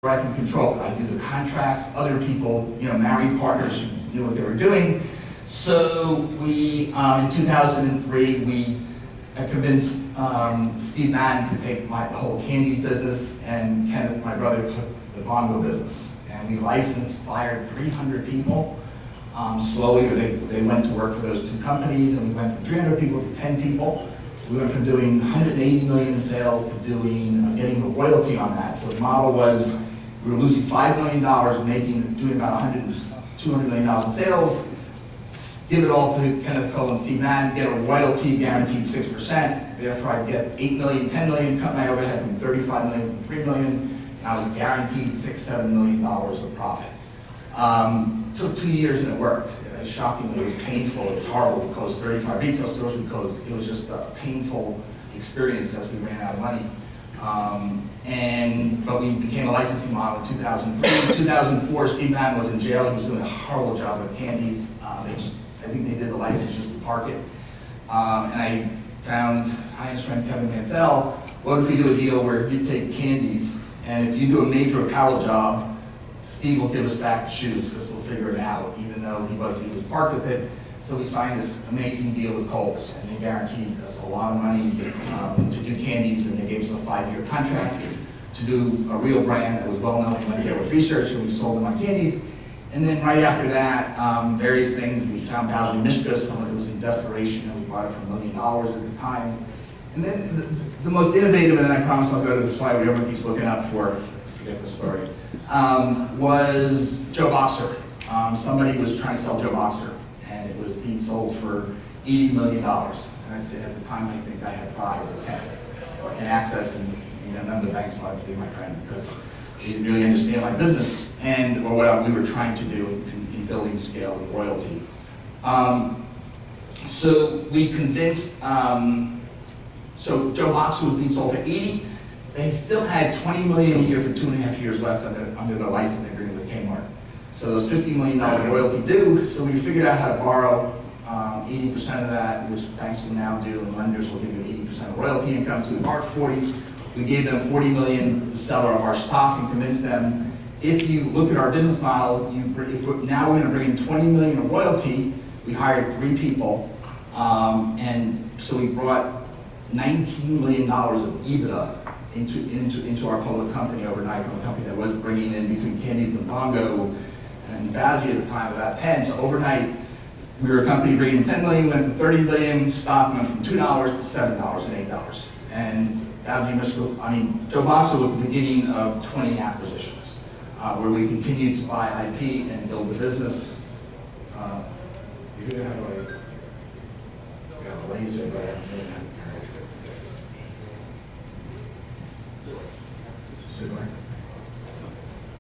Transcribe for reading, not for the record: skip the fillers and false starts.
where I can control it. I do the contracts, other people, married partners who knew what they were doing. So we, in 2003, I convinced Steve Madden to take the whole candies business, and Kenneth, my brother, took the Bongo business. And we licensed, fired 300 people. Slowly, they went to work for those two companies, and we went from 300 people to 10 people. We went from doing 180 million in sales to getting a royalty on that. So the model was, we were losing $5 million, doing about $200 million in sales, give it all to Kenneth Cole and Steve Madden, get a royalty guaranteed 6%. Therefore, I'd get 8 million, 10 million, cut my overhead from 35 million to 3 million, and I was guaranteed $6-7 million of profit. Took 2 years and it worked. Shockingly, it was painful. It was horrible. We closed 35 retail stores. It was just a painful experience as we ran out of money. But we became a licensing model in 2003. In 2004, Steve Madden was in jail. He was doing a horrible job with candies. I think they did the license just to park it. And I found Heinz friend Kevin Mansell. What if we do a deal where you take candies, and if you do a major apparel job, Steve will give us back the shoes because we'll figure it out, even though he was parked with it. So we signed this amazing deal with Kohl's, and they guaranteed us a lot of money to do candies, and they gave us a 5-year contract to do a real brand that was well known. We went there with research, and we sold them on candies. And then right after that, various things. We found Balji Mishka, someone who was in desperation, and we bought it for $1 million at the time. And then the most innovative, and then I promise I'll go to the slide where everyone keeps looking up for, I forget the story, was Joe Boxer. Somebody was trying to sell Joe Boxer, and it was being sold for $80 million. And I said, at the time, I think I had 5 or 10 in access, and none of the banks wanted to be my friend because they didn't really understand my business or what we were trying to do in building scale and royalty. So we convinced, so Joe Boxer was being sold for 80. They still had 20 million a year for 2.5 years left under the license agreement with Kmart. So those $50 million royalty due, so we figured out how to borrow 80% of that, which banks will now do, and lenders will give you 80% of royalty income. So we borrowed 40. We gave them 40 million, the seller of our stock, and convinced them, if you look at our business model, now we're going to bring in 20 million of royalty. We hired 3 people, and so we brought $19 million of EBITDA into our public company overnight, from a company that was bringing in between candies and Bongo and Balji at the time about 10. So overnight, we were a company bringing in 10 million, went to 30 million, stock went from $2 to $7 and $8. And Joe Boxer was the beginning of 20 acquisitions, where we continued to buy IP and build the business. You're gonna have a laser, but